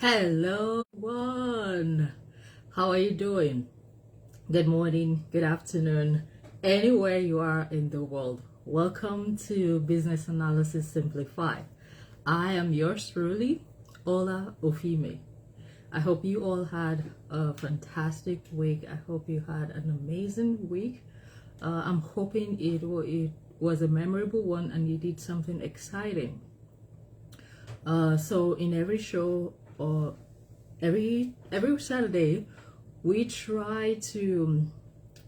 Hello, one. How are you doing? Good morning, good afternoon, anywhere you are in the world. Welcome to Business Analysis Simplified. I am yours truly, Ola Ofime. I hope you all had a fantastic week. I hope you had an amazing week. I'm hoping it was a memorable one and you did something exciting. So in every show or every Saturday, we try to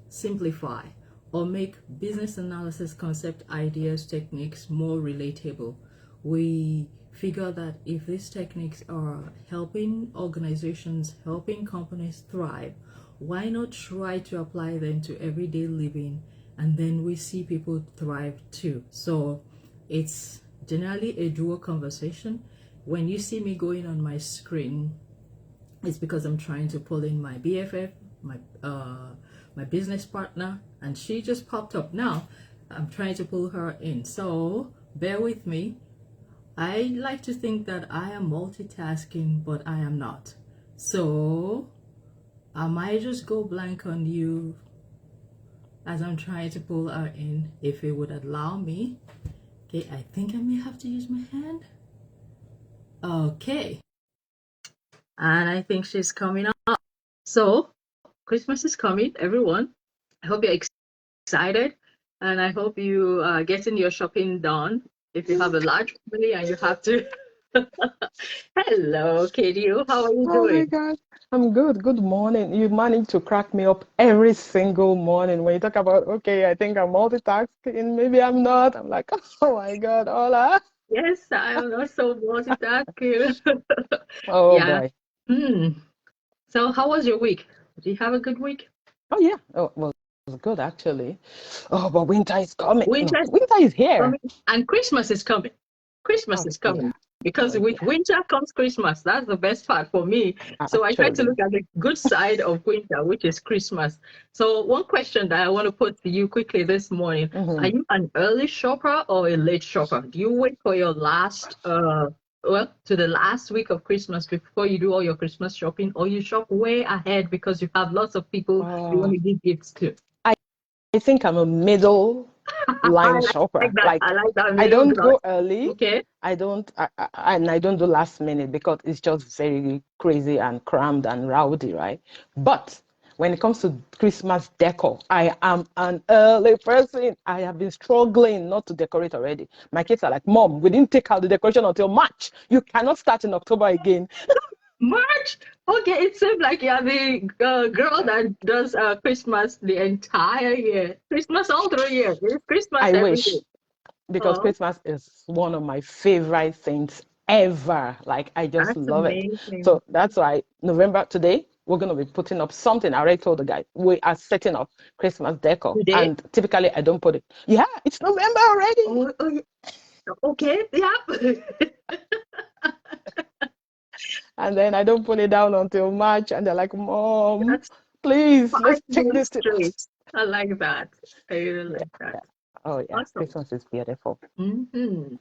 simplify or make business analysis concept ideas techniques more relatable. We figure that if these techniques are helping organizations, helping companies thrive, why not try to apply them to everyday living, and then we see people thrive too. So it's generally a dual conversation. When you see me going on my screen, it's because I'm trying to pull in my BFF, my business partner, and she just popped up now. I'm trying to pull her in, so bear with me. I like to think that I am multitasking, but I am not. So I might just go blank on you as I'm trying to pull her in, if it would allow me. Okay, I think I may have to use my hand. Okay, and I think she's coming up. So Christmas is coming, everyone. I hope you're excited, and I hope you are getting your shopping done. If you have a large family and you have to. Hello, Katie. How are you Oh my doing? God, I'm good. Good morning. You manage to crack me up every single morning when you talk about, okay, I think I'm multitasking, maybe I'm not. I'm like, oh my God, hola. Yes, I'm also multitasking. Oh Yeah. boy. Hmm. So, how was your week? Did you have a good week? Oh yeah. Oh, well, it was good actually. Oh, but winter is coming. No, Winter is winter is here. coming, and Christmas is coming. Christmas Oh is yeah. coming because Oh with yeah. winter comes Christmas. That's the best part for me. So I try to Actually. look at the good side of winter, which is Christmas. So one question that I want to put to you quickly this morning: are Hmm. you an early shopper or a late shopper? Do you wait for your to the last week of Christmas before you do all your Christmas shopping, or you shop way ahead because you have lots of people you want Oh, to give gifts to? I, I think I'm a middle I line like shopper. that. I Like like that I middle don't ground. go early. Okay. And I don't do last minute because it's just very crazy and crammed and rowdy, right? But when it comes to Christmas decor, I am an early person. I have been struggling not to decorate already. My kids are like, Mom, we didn't take out the decoration until March. You cannot start in October again. March? Okay, it seems like you're the girl that does Christmas the entire year. Christmas all through year. It's Christmas I every day. wish, because Oh, Christmas is one of my favorite things ever. Like I just that's love it. amazing. So that's why November today we're gonna be putting up something. I already told the guy we are setting up Christmas decor, Today? and typically I don't put it. Yeah, it's November already. Oh, yeah. Okay, yeah. And then I don't put it down until March, and they're like, Mom, That's please, let's five take months this to. straight. I like that. I really Yeah, like that. yeah. Oh yeah, Awesome. Christmas is beautiful. Hmm.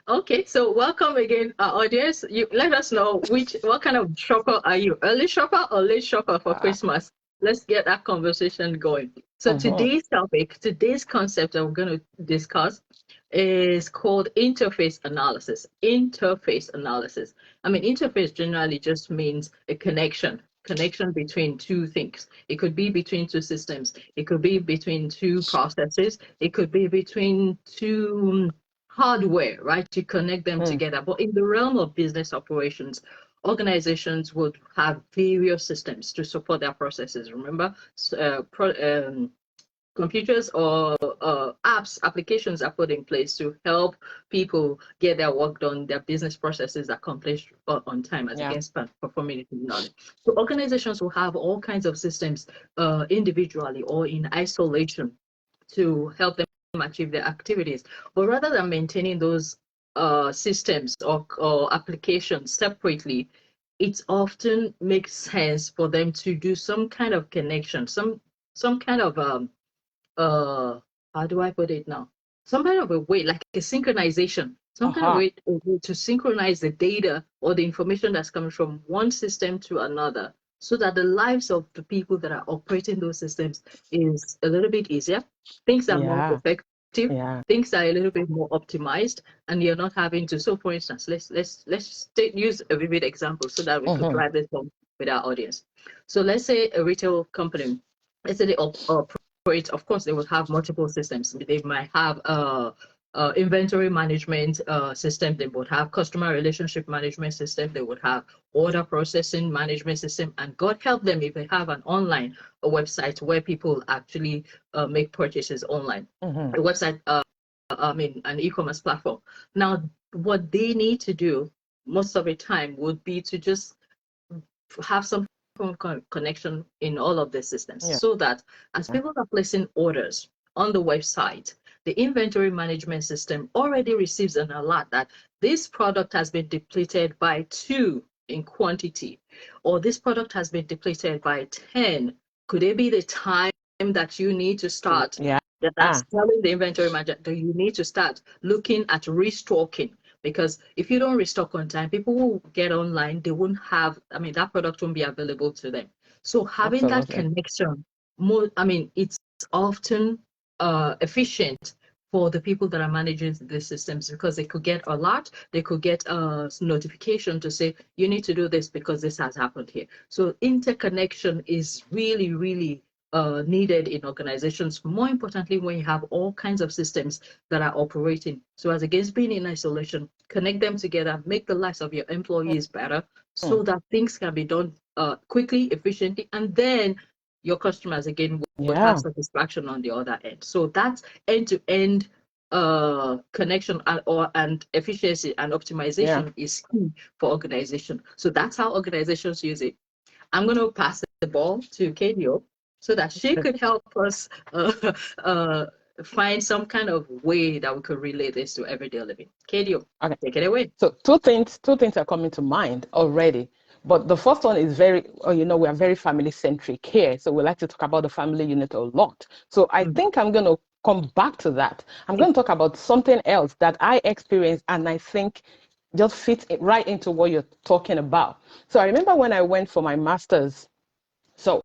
Okay, so welcome again, our audience. You let us know what kind of shopper are you? Early shopper or late shopper for Uh, Christmas? Let's get that conversation going. So mhm. today's concept that we're going to discuss is called interface analysis. Interface analysis. I mean, interface generally just means a connection between two things. It could be between two systems. It could be between two processes. It could be between two hardware, right, to connect them Mm. together. But in the realm of business operations, organizations would have various systems to support their processes. Remember, computers or apps, applications are put in place to help people get their work done, their business processes accomplished on time as Yeah. against performing it manually. So organizations will have all kinds of systems individually or in isolation to help them achieve their activities. But rather than maintaining those systems or applications separately, it often makes sense for them to do some kind of connection, some kind of uh how do I put it now? Some kind of a way, like a synchronization some kind of way to synchronize the data or the information that's coming from one system to another, so that the lives of the people that are operating those systems is a little bit easier. Things are more Yeah. effective. Yeah. Things are a little bit more optimized, and you're not having to. So, for instance, let's use a vivid example so that we could drive this home with our audience. So, let's say a retail company, let's say they operate. Of course, they will have multiple systems. They might have inventory management system. They would have customer relationship management system. They would have order processing management system. And God help them if they have an online website where people actually make purchases online. A website, an e-commerce platform. Now, what they need to do most of the time would be to just have some connection in all of the systems, so that as people are placing orders on the website, the inventory management system already receives an alert that this product has been depleted by 2 in quantity, or this product has been depleted by 10. Could it be the time that you need to start? That's telling the inventory manager that you need to start looking at restocking. Because if you don't restock on time, people will get online, they won't have, that product won't be available to them. So having that connection, it's often efficient for the people that are managing the systems, because they could get alert, they could get a notification to say, you need to do this because this has happened here. So interconnection is really, really needed in organizations, more importantly when you have all kinds of systems that are operating. So as against being in isolation, connect them together, make the lives of your employees better, so that things can be done quickly, efficiently, and then your customers again will have satisfaction on the other end. So that's end-to-end connection and efficiency and optimization is key for organization. So that's how organizations use it. I'm going to pass the ball to Kedio so that she could help us find some kind of way that we could relate this to everyday living. Kedio, take it away. So two things are coming to mind already. But the first one is we are very family-centric here. So we like to talk about the family unit a lot. So I think I'm going to come back to that. I'm going to talk about something else that I experienced, and I think just fits right into what you're talking about. So I remember when I went for my master's. So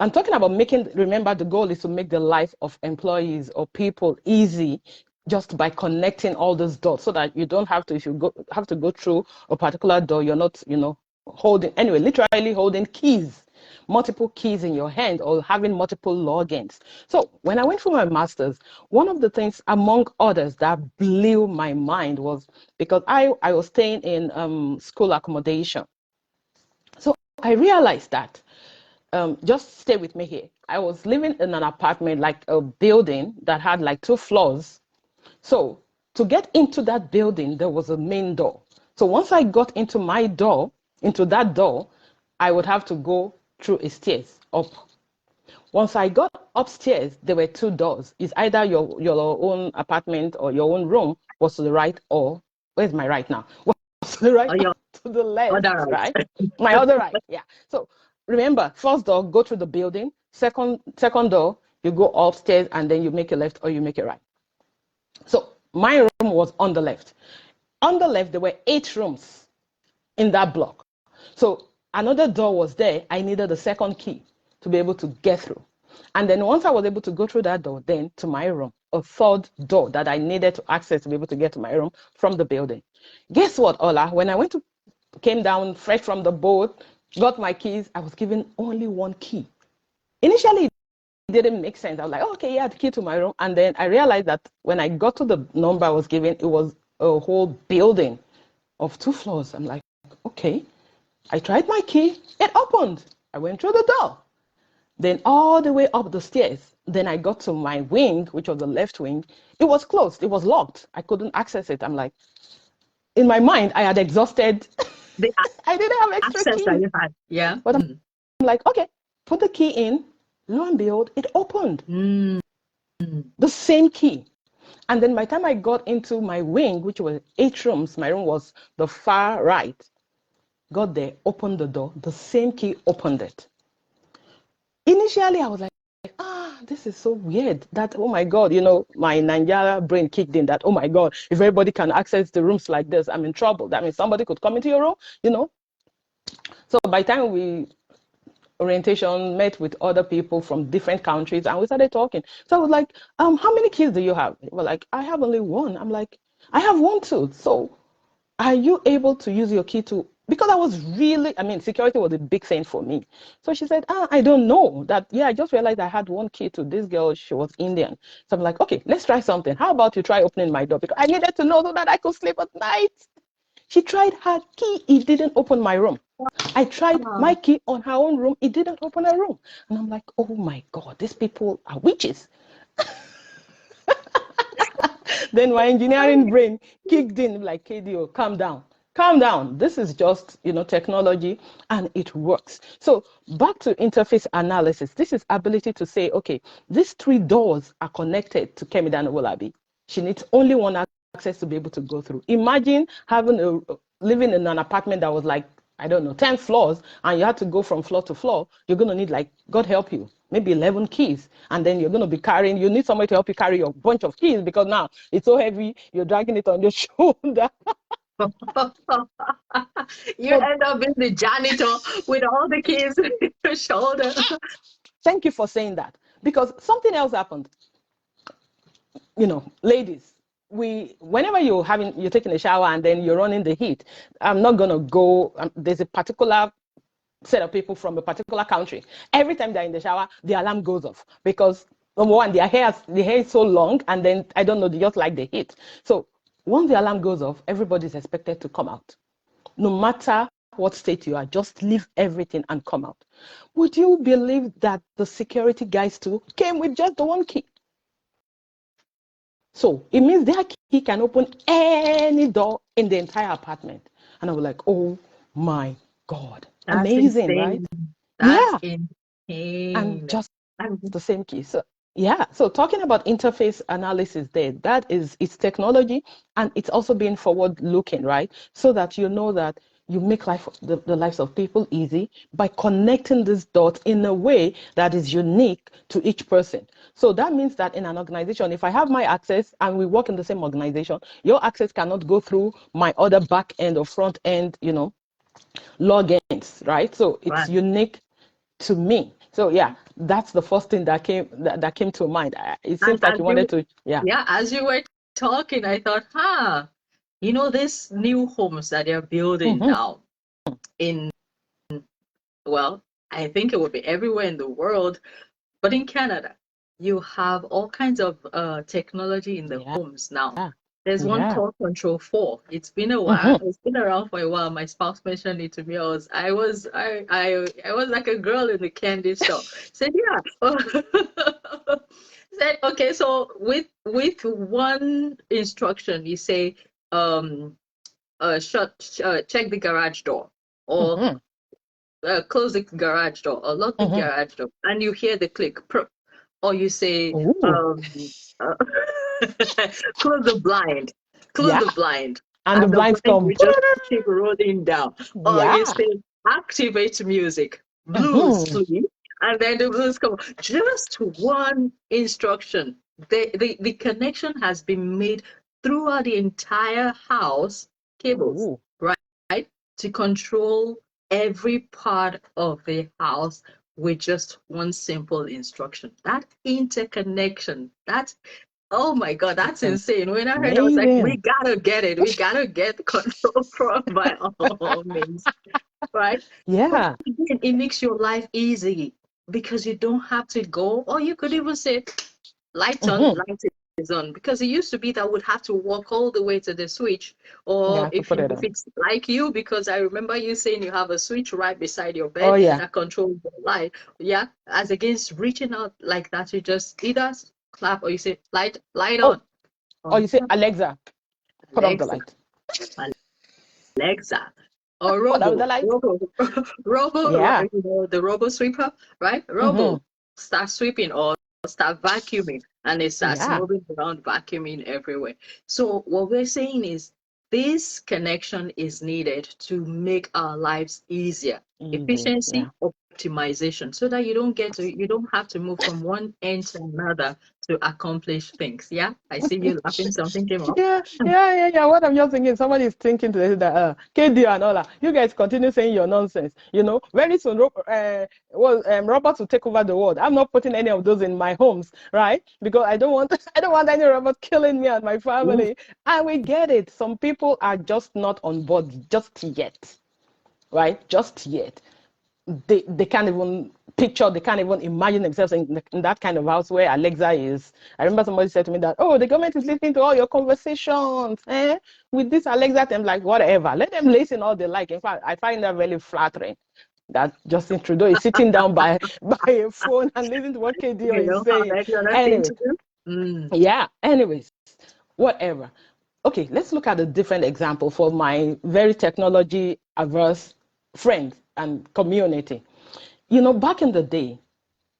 I'm talking about remember, the goal is to make the life of employees or people easy just by connecting all those dots, so that you don't have to, if you have to go through a particular door, you're not, literally holding keys, multiple keys in your hand, or having multiple logins. So when I went for my master's, one of the things among others that blew my mind was because I was staying in school accommodation. So I realized that just stay with me here. I was living in an apartment, like a building that had like 2 floors. So to get into that building, there was a main door. So once I got into that door, I would have to go through a stairs up. Once I got upstairs, there were 2 doors. It's either your own apartment or your own room was to the right, or where's my right now? Was to the right, or to the left, right? My other right, yeah. So remember, first door, go through the building. Second door, you go upstairs, and then you make a left or you make a right. So my room was on the left. On the left, there were 8 rooms in that block. So another door was there. I needed a second key to be able to get through. And then once I was able to go through that door, then to my room, a third door that I needed to access to be able to get to my room from the building. Guess what, Ola? When I came down fresh from the boat, got my keys, I was given only 1 key. Initially, it didn't make sense. I was like, oh, okay, yeah, the key to my room. And then I realized that when I got to the number I was given, it was a whole building of 2 floors. I'm like, okay. I tried my key, it opened. I went through the door. Then all the way up the stairs. Then I got to my wing, which was the left wing. It was closed, it was locked. I couldn't access it. I'm like, in my mind, I had exhausted. I didn't have extra keys. That you had. Yeah. But I'm like, okay, put the key in. Lo and behold, it opened. The same key. And then by the time I got into my wing, which was 8 rooms, my room was the far right. Got there, opened the door, the same key opened it. Initially, I was like, this is so weird that, oh my God, my Nigeria brain kicked in that, oh my God, if everybody can access the rooms like this, I'm in trouble. That means somebody could come into your room. So by the time we orientation, met with other people from different countries, and we started talking. So I was like, how many kids do you have? They were like, I have only one. I'm like, I have one too. So are you able to use your key to, because I was really, security was a big thing for me. So she said, I don't know that. Yeah, I just realized I had one key to this girl. She was Indian. So I'm like, okay, let's try something. How about you try opening my door? Because I needed to know so that I could sleep at night. She tried her key. It didn't open my room. I tried my key on her own room. It didn't open her room. And I'm like, oh my God, these people are witches. Then my engineering brain kicked in like, KDO, calm down. Calm down. This is just, technology, and it works. So back to interface analysis. This is ability to say, okay, these 3 doors are connected to Kemi Owolabi. She needs only one access to be able to go through. Imagine living in an apartment that was like, I don't know, 10 floors, and you have to go from floor to floor. You're going to need, like, God help you, maybe 11 keys. And then you're going to be you need somebody to help you carry your bunch of keys, because now it's so heavy, you're dragging it on your shoulder. You end up being the janitor with all the keys on your shoulder. Thank you for saying that, because something else happened. Ladies, whenever you're taking a shower and then you're running the heat, I'm not going to go, there's a particular set of people from a particular country. Every time they're in the shower, the alarm goes off, because number one, the hair is so long, and then I don't know, they just like the heat. So once the alarm goes off, everybody's expected to come out. No matter what state you are, just leave everything and come out. Would you believe that the security guys too came with just the one key? So it means their key can open any door in the entire apartment. And I was like, oh my God. That's amazing, insane. right? That's Yeah. insane. And just the same key. So yeah, so talking about interface analysis there, it's technology, and it's also being forward looking, right? So that you know that you make the lives of people easy by connecting these dots in a way that is unique to each person. So that means that in an organization, if I have my access and we work in the same organization, your access cannot go through my other back end or front end, logins, right? So it's unique to me. So yeah, that's the first thing that came to mind. It seems like you wanted to, yeah. Yeah, as you were talking, I thought, these new homes that they're building now well, I think it would be everywhere in the world, but in Canada, you have all kinds of technology in the homes now. There's one called Control 4. It's been a while. It's been around for a while. My spouse mentioned it to me. I was like a girl in the candy store. Said, yeah. Said, okay, so with one instruction, you say, check the garage door, or close the garage door, or lock the garage door, and you hear the click, or you say, close the blind. Close the blind. And the blinds come. We just keep rolling down. Or you say, activate music. Blues, please. And then the blues come. Just one instruction. The connection has been made throughout the entire house, cables, right? To control every part of the house with just one simple instruction. That interconnection, oh my God, that's insane. When I heard it, I was like, we gotta get it. We gotta get the Control Pro by all means, right? Yeah. But it makes your life easy, because you don't have to go, or you could even say, lights on, light is on. Because it used to be that would have to walk all the way to the switch, or if it's like you, because I remember you saying you have a switch right beside your bed that controls the light. Yeah, as against reaching out like that, you just either clap or you say light on. Or you say, Alexa, put off the light. Alexa. Or Robo, the Robo sweeper, right? Robo, start sweeping or start vacuuming, and it starts moving around, vacuuming everywhere. So what we're saying is, this connection is needed to make our lives easier. Efficiency, optimization so that you don't have to move from one end to another to accomplish things. Yeah, I see you laughing. Something came up. Yeah. What I'm just thinking, somebody is thinking today that KD and all that. You guys continue saying your nonsense. Very soon, robots will take over the world. I'm not putting any of those in my homes, right? Because I don't want I don't want any robot killing me and my family. And we get it. Some people are just not on board just yet, right? Just yet. They can't even picture, they can't even imagine themselves in that kind of house where Alexa is. I remember somebody said to me that, oh, the government is listening to all your conversations with this Alexa. I'm like, whatever, let them listen all they like. In fact, I find that really flattering that Justin Trudeau is sitting down by a phone and listening to what KDO is saying. Have you other thing Anyway, to do? yeah, anyways, whatever. Okay, let's look at a different example for my very technology averse friends and community. Back in the day,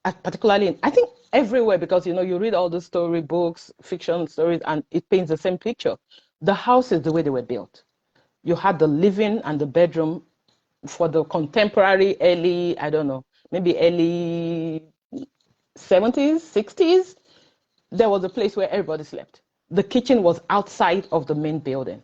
particularly, I think everywhere, because you read all the story books, fiction stories, and it paints the same picture. The houses, the way they were built, you had the living and the bedroom for the contemporary early, I don't know, maybe early 70s, 60s. There was a place where everybody slept. The kitchen was outside of the main building.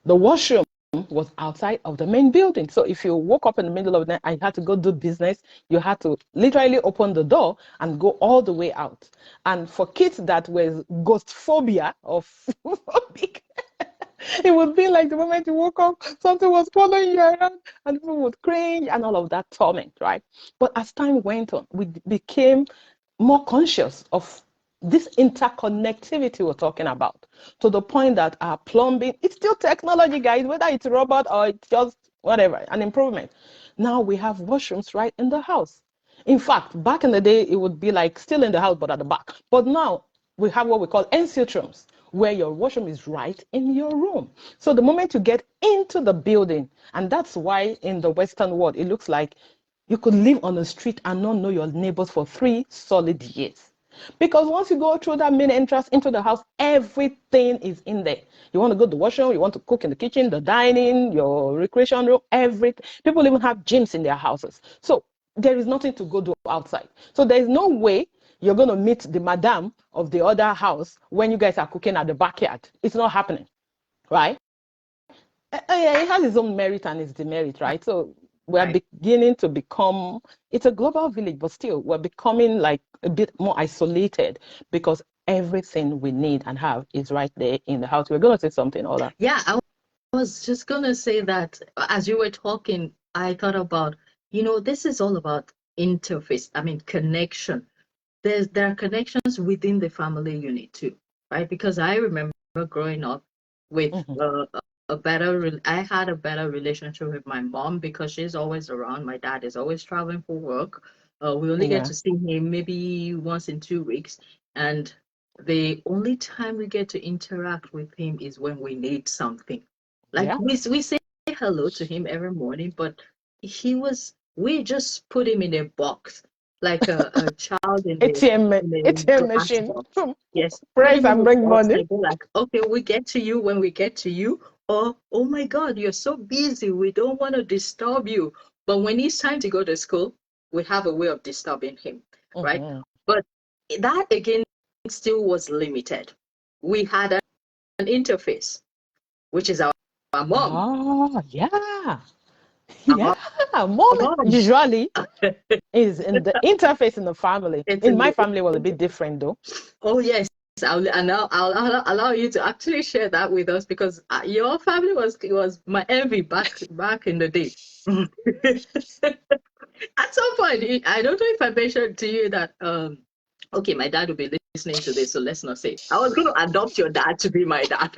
The washroom was outside of the main building. So if you woke up in the middle of the night and you had to go do business, you had to literally open the door and go all the way out. And for kids that were ghost phobia or phobic, it would be like the moment you woke up, something was following you around and people would cringe and all of that torment, right? But as time went on, we became more conscious of this interconnectivity we're talking about, to the point that our plumbing, it's still technology, guys, whether it's a robot or it's just whatever, an improvement. Now we have washrooms right in the house. In fact, back in the day, it would be like still in the house, but at the back. But now we have what we call ensuite rooms, where your washroom is right in your room. So the moment you get into the building, and that's why in the Western world, it looks like you could live on the street and not know your neighbors for 3 solid years. Because once you go through that main entrance into the house, everything is in there. You want to go to the washroom, you want to cook in the kitchen, the dining, your recreation room, everything. People even have gyms in their houses. So there is nothing to go do outside. So there is no way you're going to meet the madam of the other house when you guys are cooking at the backyard. It's not happening, right? Yeah, it has its own merit and its demerit, right? So we're beginning to become, it's a global village, but still we're becoming like a bit more isolated because everything we need and have is right there in the house. We're going to say something, Ola. Yeah, I was just going to say that as you were talking, I thought about, this is all about interface, connection. There are connections within the family unit too, right? Because I remember growing up with I had a better relationship with my mom because she's always around. My dad is always traveling for work. We only get to see him maybe once in 2 weeks. And the only time we get to interact with him is when we need something. Like we say hello to him every morning, but we just put him in a box, like a child in ATM glass machine. box. Yes. Price and bring money. And go like, okay, we get to you when we get to you. Or, oh my God, you're so busy. We don't want to disturb you. But when it's time to go to school, we have a way of disturbing him, right? But that again still was limited. We had an interface, which is our mom. Oh, yeah. Yeah, mom usually is in the interface in the family. In my family, was a bit different though. Oh yes, I'll allow you to actually share that with us because your family was my envy back in the day. At some point, I don't know if I mentioned to you that okay, my dad will be listening to this, so let's not say. I was going to adopt your dad to be my dad.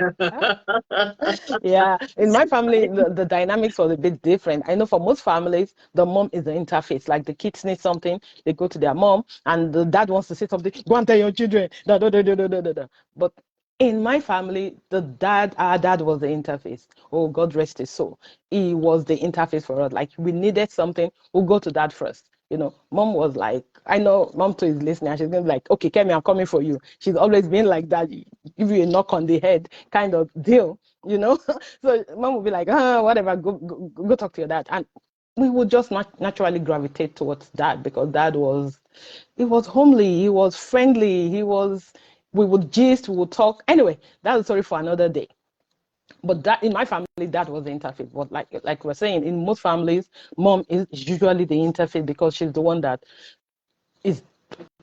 Yeah, in my family, the dynamics was a bit different. I know for most families, the mom is the interface. Like the kids need something, they go to their mom, and the dad wants to say something. Go and tell your children. Da, da, da, da, da, da, da. But in my family, our dad was the interface. Oh, God rest his soul. He was the interface for us. Like we needed something, we'll go to dad first. Mom was like, I know mom too is listening, and she's gonna be like, okay, Kemi, I'm coming for you. She's always been like that, give you a knock on the head kind of deal, So mom will be like, whatever, go talk to your dad. And we would just naturally gravitate towards dad, because dad was, he was homely, he was friendly, we would gist, we would talk. Anyway, that's a story for another day. But that, in my family, that was the interface. But like we're saying, in most families, mom is usually the interface, because she's the one that is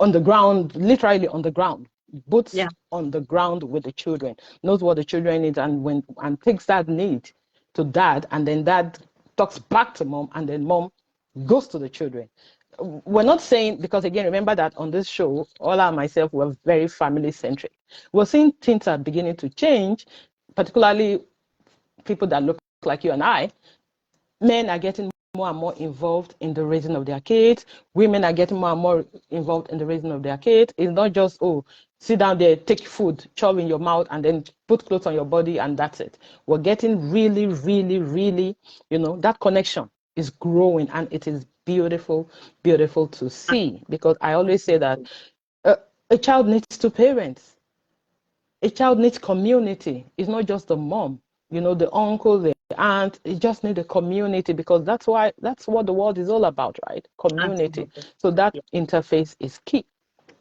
on the ground, literally on the ground, boots Yeah. on the ground with the children, knows what the children need, and takes that need to dad, and then dad talks back to mom, and then mom goes to the children. We're not saying, because again, remember that on this show, Ola and myself were very family centric. We're seeing things are beginning to change, particularly people that look like you and I. Men are getting more and more involved in the raising of their kids. Women are getting more and more involved in the raising of their kids. It's not just, oh, sit down there, take food, shove in your mouth, and then put clothes on your body, and that's it. We're getting really, really, really, that connection is growing, and it is beautiful, beautiful to see. Because I always say that a child needs two parents. A child needs community. It's not just the mom, the uncle, the aunt. It just needs a community, because that's what the world is all about, right? Community. Absolutely. So that Yeah. interface is key.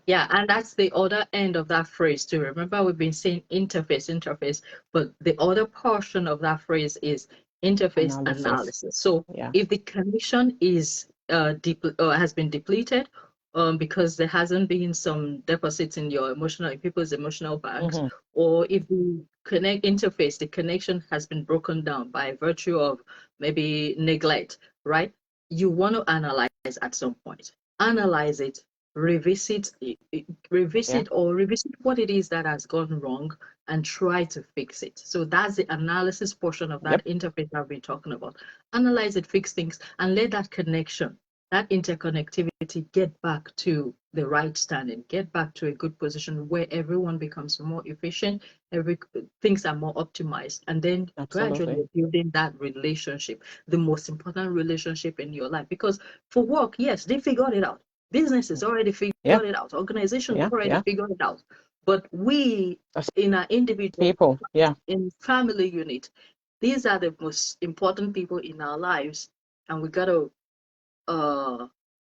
Yeah, and that's the other end of that phrase too. Remember, we've been saying interface, but the other portion of that phrase is interface Analysis. analysis. So Yeah. if the connection is has been depleted, because there hasn't been some deposits in people's emotional banks, or if the the connection has been broken down by virtue of maybe neglect, right? You want to analyze at some point. Analyze it, revisit Yeah. revisit what it is that has gone wrong, and try to fix it. So that's the analysis portion of that Yep. interface I've been talking about. Analyze it, fix things, and let that connection, that interconnectivity, get back to the right standing, get back to a good position where everyone becomes more efficient, things are more optimized, and then Absolutely. gradually building that relationship, the most important relationship in your life. Because for work, yes, they figured it out. Businesses already figured Yeah. it out. Organizations Yeah. already Yeah. figured it out. But we, As in our individual, people. Yeah. in family unit, these are the most important people in our lives, and we got to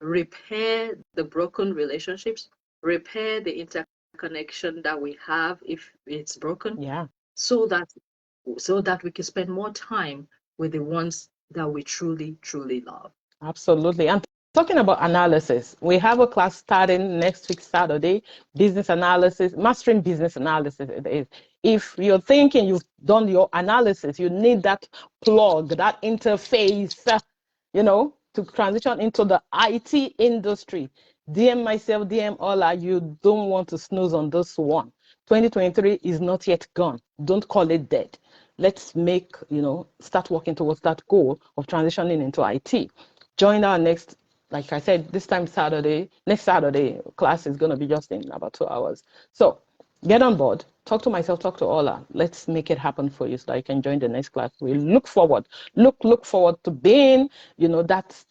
repair the broken relationships, repair the interconnection that we have if it's broken, Yeah. so that we can spend more time with the ones that we truly, truly love. Absolutely. And talking about analysis, we have a class starting next week, Saturday, business analysis, mastering business analysis. It is. If you're thinking you've done your analysis, you need that plug, that interface, to transition into the IT industry. DM myself, DM Ola, you don't want to snooze on this one. 2023 is not yet gone. Don't call it dead. Let's start working towards that goal of transitioning into IT. Join our next, like I said, this time next Saturday, class is going to be just in about 2 hours. So get on board, talk to myself, talk to Ola. Let's make it happen for you so that you can join the next class. We look forward to being, that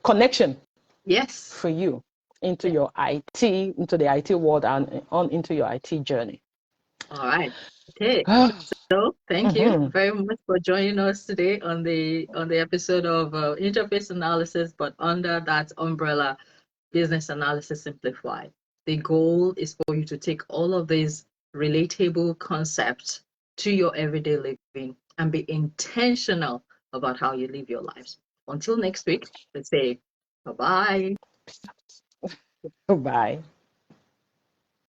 connection Yes. for you into your IT, into the IT world, and on into your IT journey. All right. Okay. So thank you very much for joining us today on the episode of Interface Analysis, but under that umbrella, Business Analysis Simplified. The goal is for you to take all of these relatable concepts to your everyday living and be intentional about how you live your lives. Until next week, let's say bye-bye. Goodbye.